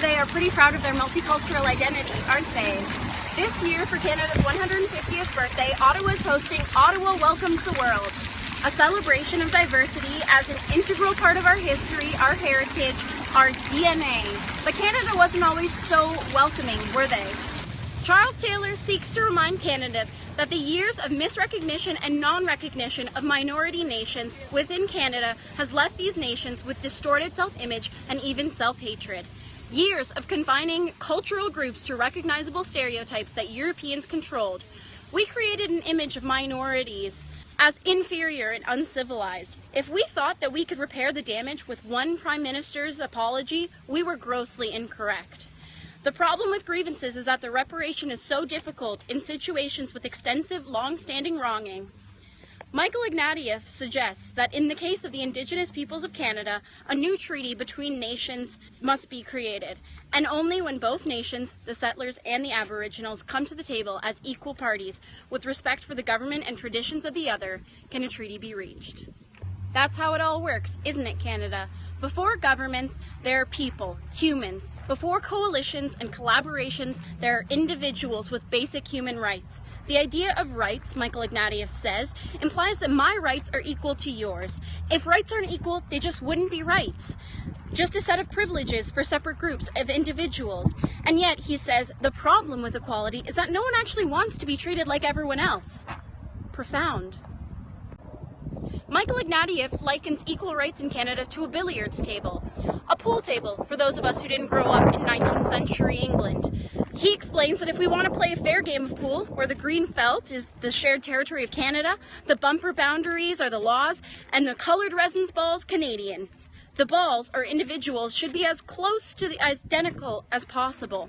today are pretty proud of their multicultural identity, aren't they? This year, for Canada's 150th birthday, Ottawa is hosting Ottawa Welcomes the World, a celebration of diversity as an integral part of our history, our heritage, our DNA. But Canada wasn't always so welcoming, were they? Charles Taylor seeks to remind Canada that the years of misrecognition and non-recognition of minority nations within Canada has left these nations with distorted self-image and even self-hatred. Years of confining cultural groups to recognizable stereotypes that Europeans controlled. We created an image of minorities as inferior and uncivilized. If we thought that we could repair the damage with one Prime Minister's apology, we were grossly incorrect. The problem with grievances is that the reparation is so difficult in situations with extensive, long-standing wronging. Michael Ignatieff suggests that in the case of the Indigenous peoples of Canada, a new treaty between nations must be created, and only when both nations, the settlers and the Aboriginals, come to the table as equal parties with respect for the government and traditions of the other, can a treaty be reached. That's how it all works, isn't it, Canada? Before governments, there are people, humans. Before coalitions and collaborations, there are individuals with basic human rights. The idea of rights, Michael Ignatieff says, implies that my rights are equal to yours. If rights aren't equal, they just wouldn't be rights. Just a set of privileges for separate groups of individuals. And yet, he says, the problem with equality is that no one actually wants to be treated like everyone else. Profound. Michael Ignatieff likens equal rights in Canada to a billiards table, a pool table for those of us who didn't grow up in 19th century England. He explains that if we want to play a fair game of pool, where the green felt is the shared territory of Canada, the bumper boundaries are the laws, and the colored resins balls Canadians. The balls, or individuals, should be as close to the identical as possible.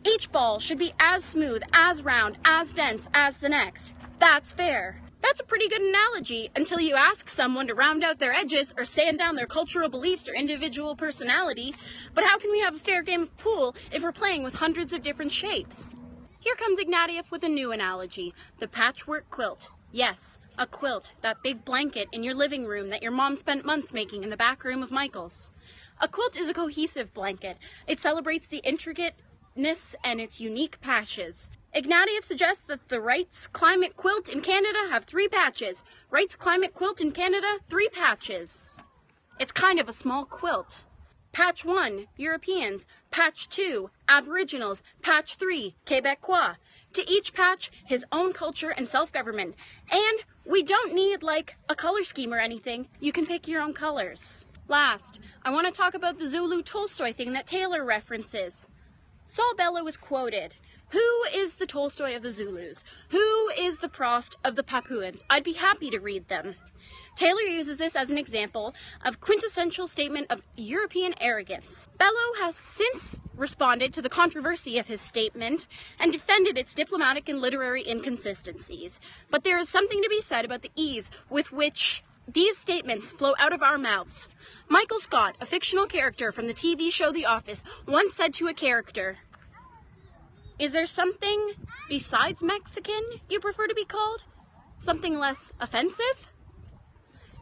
Each ball should be as smooth, as round, as dense as the next. That's fair. That's a pretty good analogy until you ask someone to round out their edges or sand down their cultural beliefs or individual personality. But how can we have a fair game of pool if we're playing with hundreds of different shapes? Here comes Ignatieff with a new analogy, the patchwork quilt. Yes, a quilt, that big blanket in your living room that your mom spent months making in the back room of Michael's. A quilt is a cohesive blanket. It celebrates the intricateness and its unique patches. Ignatieff suggests that the Rights Climate Quilt in Canada have 3 patches. Rights Climate Quilt in Canada, 3 patches. It's kind of a small quilt. Patch 1, Europeans. Patch 2, Aboriginals. Patch 3, Quebecois. To each patch, his own culture and self-government. And we don't need, like, a color scheme or anything. You can pick your own colors. Last, I want to talk about the Zulu Tolstoy thing that Taylor references. Saul Bellow is quoted. Who is the Tolstoy of the Zulus? Who is the Proust of the Papuans? I'd be happy to read them. Taylor uses this as an example of quintessential statement of European arrogance. Bellow has since responded to the controversy of his statement and defended its diplomatic and literary inconsistencies. But there is something to be said about the ease with which these statements flow out of our mouths. Michael Scott, a fictional character from the TV show The Office, once said to a character, "Is there something besides Mexican you prefer to be called? Something less offensive?"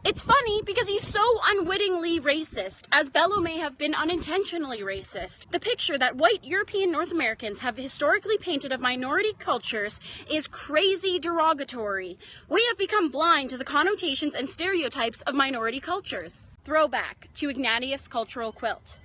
It's funny because he's so unwittingly racist, as Bellow may have been unintentionally racist. The picture that white European North Americans have historically painted of minority cultures is crazy derogatory. We have become blind to the connotations and stereotypes of minority cultures. Throwback to Ignatieff's cultural quilt.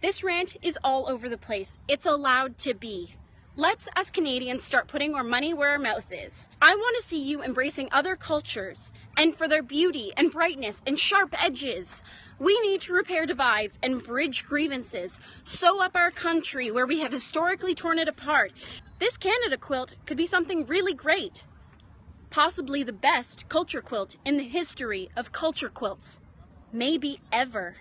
This rant is all over the place. It's allowed to be. Let's, as Canadians, start putting our money where our mouth is. I want to see you embracing other cultures, and for their beauty and brightness and sharp edges. We need to repair divides and bridge grievances, sew up our country where we have historically torn it apart. This Canada quilt could be something really great. Possibly the best culture quilt in the history of culture quilts. Maybe ever.